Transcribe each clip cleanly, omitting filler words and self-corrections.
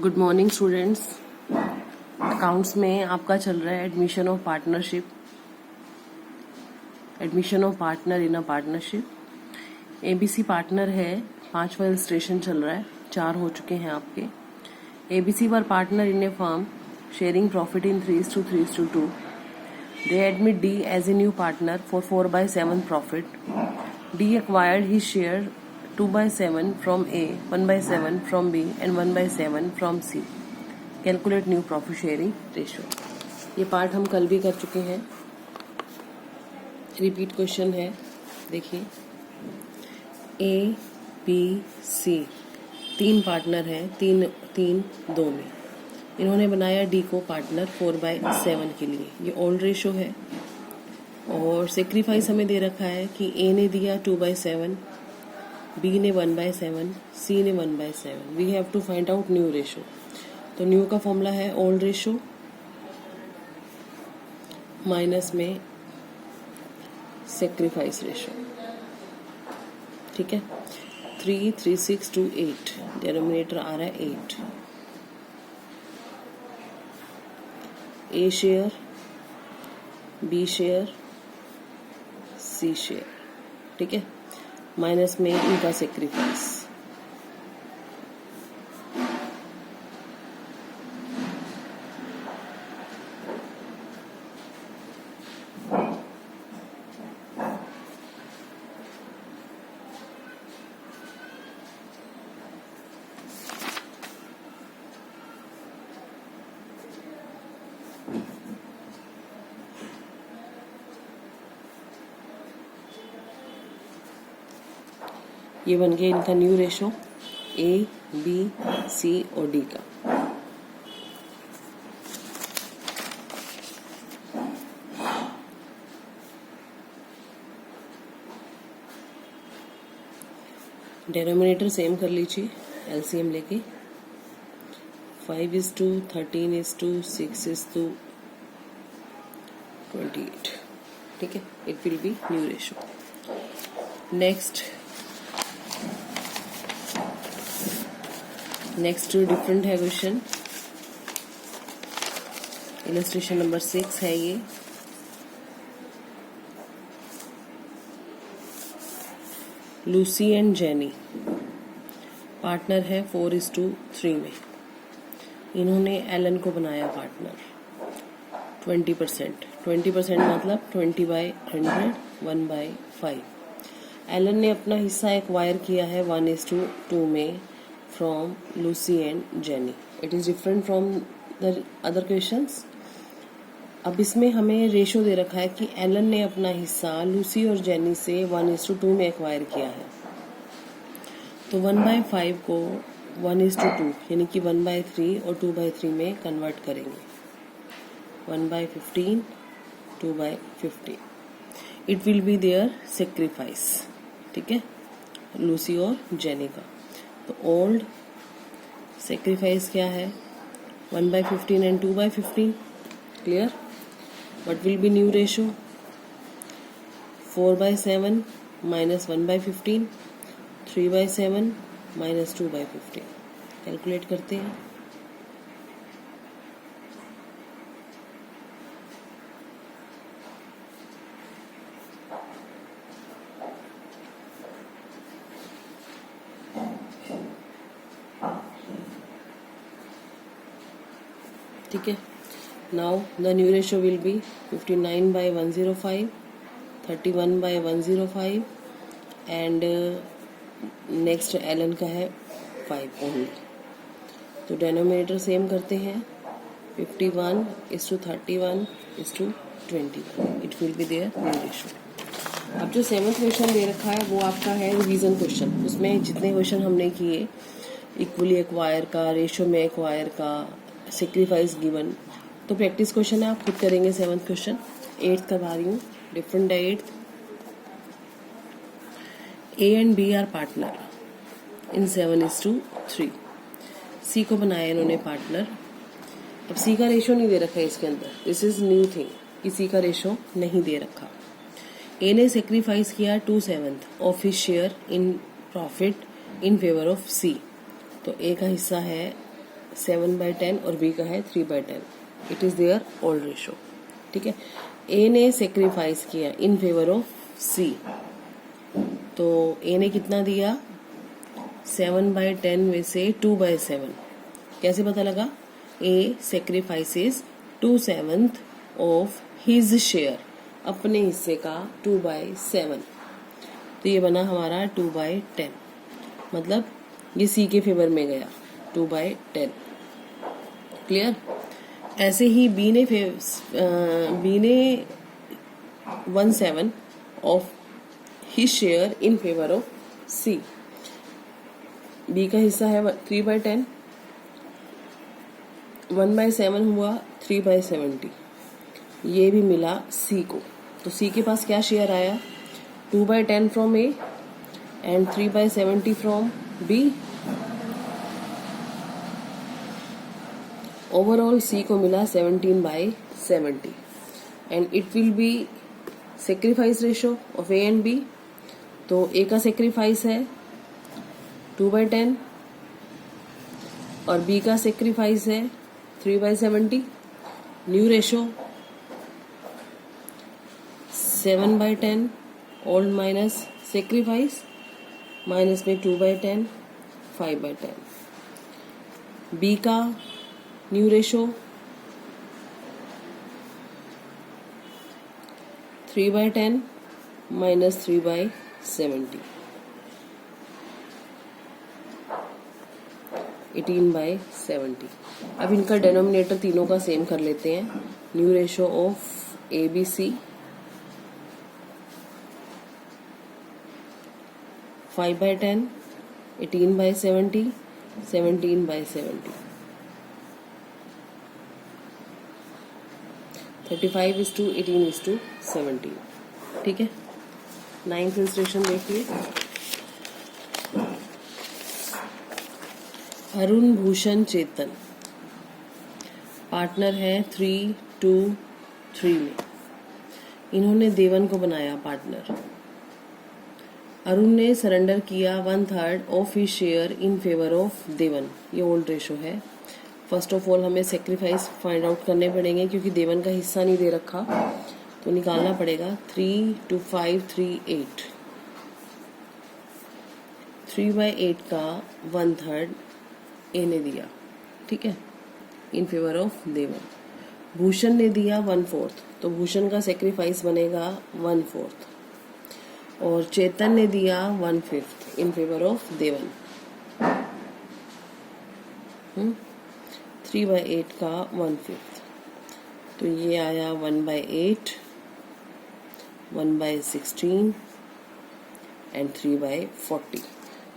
Good morning students. Accounts में आपका चल रहा है admission of partnership, admission of partner in a partnership. ABC partner है, 5वां रजिस्ट्रेशन चल रहा है, 4 हो चुके हैं आपके। ABC were partner in A firm sharing profit in 3:2. They admit D as a new partner for 4/7 profit. D acquired his share 2/7 from A, 1/7 from B and 1/7 from C. Calculate new profit sharing ratio. ये part हम कल भी कर चुके हैं। Repeat question है, देखिए। A, B, C 3 partner हैं, तीन 2 में। इन्होंने बनाया डी को पार्टनर 4/7 के लिए। ये ओल्ड रेशो है और सेक्रीफाइस हमें दे रखा है कि ए ने दिया 2/7, बी ने 1/7, सी ने 1/7। We have to find out new ratio. तो न्यू का फॉर्मूला है ओल्ड रेशो माइनस में सेक्रीफाइस रेशो। ठीक है, 3, 3, 6, 2, 8। डिनोमिनेटर आ रहा है 8। ए share, B share, C share. ठीक है, माइनस में इनका सेक्रीफाइस। ये बन गया इनका न्यू रेशो ए, बी, सी और डी का। डिनोमिनेटर सेम कर लीजिए, एलसीएम लेके। 5:13, 6:28। ठीक है, it will be new ratio. Next different है क्वेश्चन। इलस्ट्रेशन नंबर 6 है ये। लूसी एंड जेनी पार्टनर है 4:3 में। इन्होंने एलन को बनाया पार्टनर 20% मतलब 20/100, 1/5। एलन ने अपना हिस्सा एक्वायर किया है 1:2 में from Lucy and Jenny. It is different from the other questions. अब इसमें हमें रेशो दे रखा है कि एलन ने अपना हिस्सा लूसी और जेनी से 1:2 में एक्वायर किया है। तो 1/5 को 1:2 यानी कि 1/3 और 2/3 में कन्वर्ट करेंगे। 1/15, 2/15। It will be there sacrifice. ठीक है, लूसी और जेनी का। तो ओल्ड सेक्रीफाइस क्या है? 1/15 and 2/15। Clear? What will be new ratio? 4/7 minus 1/15, 3/7 minus 2/15। Calculate करते हैं। ठीक है, now the new ratio will be 59/105, 31/105 and next एलन का है 5 ओनली। तो डेनोमिनेटर सेम करते हैं, 51:31:21। It will be their new ratio. अब जो 7th क्वेश्चन दे रखा है वो आपका है रिवीजन क्वेश्चन। उसमें जितने क्वेश्चन हमने किए, इक्वली एक्वायर का, रेशो में एक्वायर का, सेक्रीफाइस गिवन, तो प्रैक्टिस क्वेश्चन है, आप खुद करेंगे। 7th क्वेश्चन 8th करवा रही हूँ, डिफरेंट है 8th। A and B are partner in 7:3। C को बनाया इन्होंने पार्टनर। अब सी का रेशो नहीं दे रखा है इसके अंदर, दिस इज न्यू थिंग कि सी का रेशो नहीं दे रखा। ए ने सेक्रीफाइस किया 2/7 of his share in profit in favour of C. तो ए का हिस्सा है 7/10 और बी का है 3/10. It is their old ratio. ठीक है. ए ने सेक्रीफाइस किया इन फेवर ऑफ सी. तो ए ने कितना दिया? 7/10 में से 2/7. कैसे पता लगा? ए सेक्रीफाइसेस 2/7 ऑफ हिज शेयर, अपने हिस्से का 2/7. तो ये बना हमारा 2/10. मतलब ये सी के फेवर में गया 2/10. क्लियर? ऐसे ही बी ने 1/7 of his share in favour of C. B का हिस्सा है 3/10. 1/7 हुआ 3/70. ये भी मिला सी को. तो सी के पास क्या शेयर आया? 2/10 from A and 3/70 from B. Overall C को मिला 17/70 and it will be sacrifice ratio of A and B. तो ए का सेक्रीफाइस है 2/10 और बी का सेक्रीफाइस है 3/70. New ratio 7/10 old minus sacrifice, minus में 2/10 5/10. बी का न्यू रेशो 3/10 माइनस 3/70 18/70. अब इनका डेनोमिनेटर तीनों का सेम कर लेते हैं. New ratio of A B C 5/10 18/70 17/70. 35:18:17. ठीक है. 9th इलस्ट्रेशन देखिए. अरुण भूषण चेतन पार्टनर है 3-2-3 में. इन्होंने देवन को बनाया पार्टनर. अरुण ने सरेंडर किया 1/3 of his share in favour of Devan. ये ओल्ड रेशो है. फर्स्ट ऑफ ऑल हमें सेक्रीफाइस फाइंड आउट करने पड़ेंगे क्योंकि देवन का हिस्सा नहीं दे रखा, तो निकालना पड़ेगा. 3 2 5 3 8. 3/8 का 1/3 ए ने दिया. ठीक है, इन फेवर ऑफ देवन. भूषण ने दिया 1/4, तो भूषण का सेक्रीफाइस बनेगा 1/4. और चेतन ने दिया 1/5 इन फेवर ऑफ देवन. 3/8 का 1/5, तो ये आया 1/8 1/16 एंड 3/40.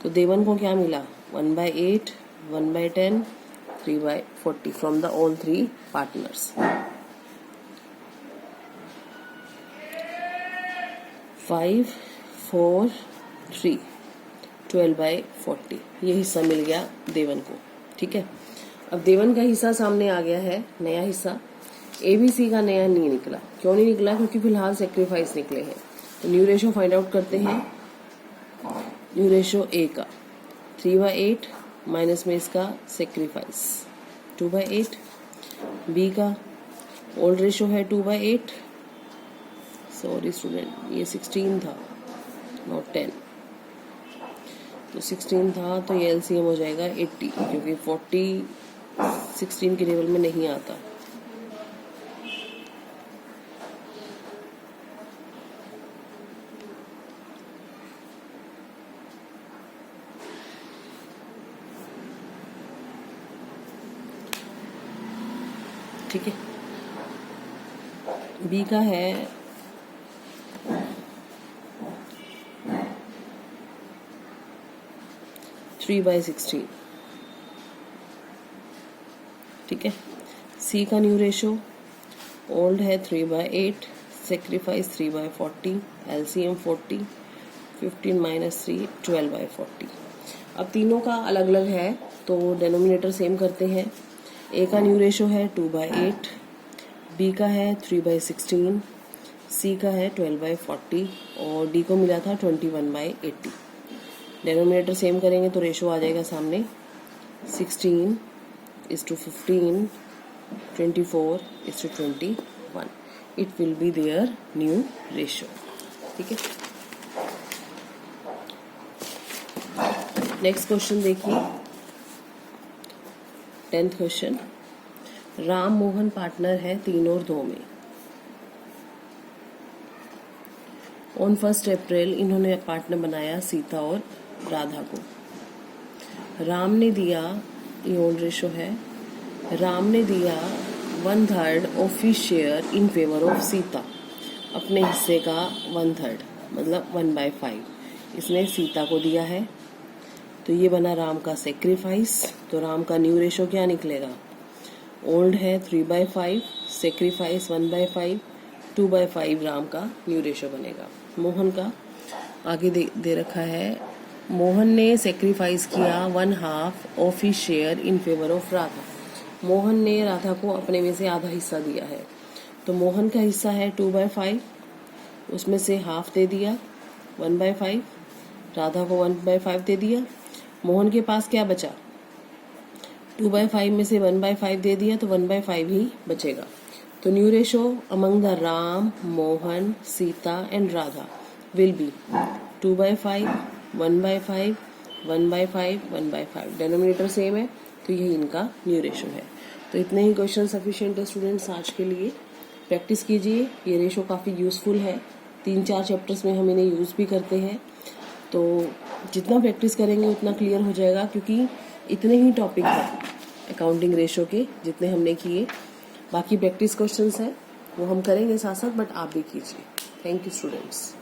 तो देवन को क्या मिला? 1/8 1/10 3/40 फ्रॉम द ऑल 3 पार्टनर्स. 5 4 3 12/40. ये हिस्सा मिल गया देवन को. ठीक है. अब देवन का हिस्सा सामने आ गया है, नया हिस्सा. एबीसी का नया नहीं निकला. क्यों नहीं निकला? क्योंकि फिलहाल सेक्रीफाइस निकले हैं. तो न्यू रेशो फाइंड आउट करते हैं. न्यू रेशो ए का 3/8 माइनस में इसका सेक्रीफाइस 2/8. बी का ओल्ड रेशो है 2/8. सॉरी स्टूडेंट, ये 16 था नॉट 10. तो 16 था, तो ये एलसीएम हो जाएगा 80 क्योंकि 40 16 के टेबल में नहीं आता. ठीक है. बी का है 3/16. ठीक है. सी का न्यू रेशो ओल्ड है 3/8, सेक्रीफाइस 3/40, एलसीएम 40, 15 माइनस 3 12/40. अब तीनों का अलग अलग है तो डेनोमिनेटर सेम करते हैं. ए का न्यू रेशो है 2/8, बी का है 3/16, सी का है 12/40 और डी को मिला था 21/80. डेनोमिनेटर सेम करेंगे तो रेशो आ जाएगा सामने 16 is to 15, 24 is to 21. It will be their new ratio. ठीक है. नेक्स्ट क्वेश्चन देखिए, 10th question. Ram Mohan partner है 3 और 2 में. ऑन 1 अप्रैल इन्होंने पार्टनर बनाया सीता और राधा को. राम ने दिया, ये ओन रेशो है, राम ने दिया 1/3 of his share in favour of Sita. अपने हिस्से का 1/3 मतलब 1/5 इसने सीता को दिया है. तो ये बना राम का सेक्रीफाइस. तो राम का न्यू रेशो क्या निकलेगा? ओल्ड है 3/5, सेक्रीफाइस 1/5, 2/5 राम का न्यू रेशो बनेगा. मोहन का आगे दे रखा है, मोहन ने सेक्रीफाइस किया 1/2 of his share in favour of Radha. Mohan ने राधा को अपने में से आधा हिस्सा दिया है. तो मोहन का हिस्सा है 2/5, उसमें से हाफ दे दिया 1/5, राधा को 1/5 दे दिया. मोहन के पास क्या बचा? 2/5 में से 1/5 दे दिया तो 1/5 ही बचेगा. तो new ratio among the Ram, Mohan, Sita and Radha will be 2/5, 1/5, 1/5, 1/5. Denominator same है तो यही इनका न्यू रेशो है. तो इतने ही क्वेश्चन सफिशिएंट है स्टूडेंट्स आज के लिए. प्रैक्टिस कीजिए, ये रेशो काफ़ी यूज़फुल है. 3-4 चैप्टर्स में हम इन्हें यूज़ भी करते हैं. तो जितना प्रैक्टिस करेंगे उतना क्लियर हो जाएगा, क्योंकि इतने ही टॉपिक हैं अकाउंटिंग रेशो के जितने हमने किए. बाकी प्रैक्टिस क्वेश्चंस हैं वो हम करेंगे साथ साथ, बट आप भी कीजिए. Thank you students.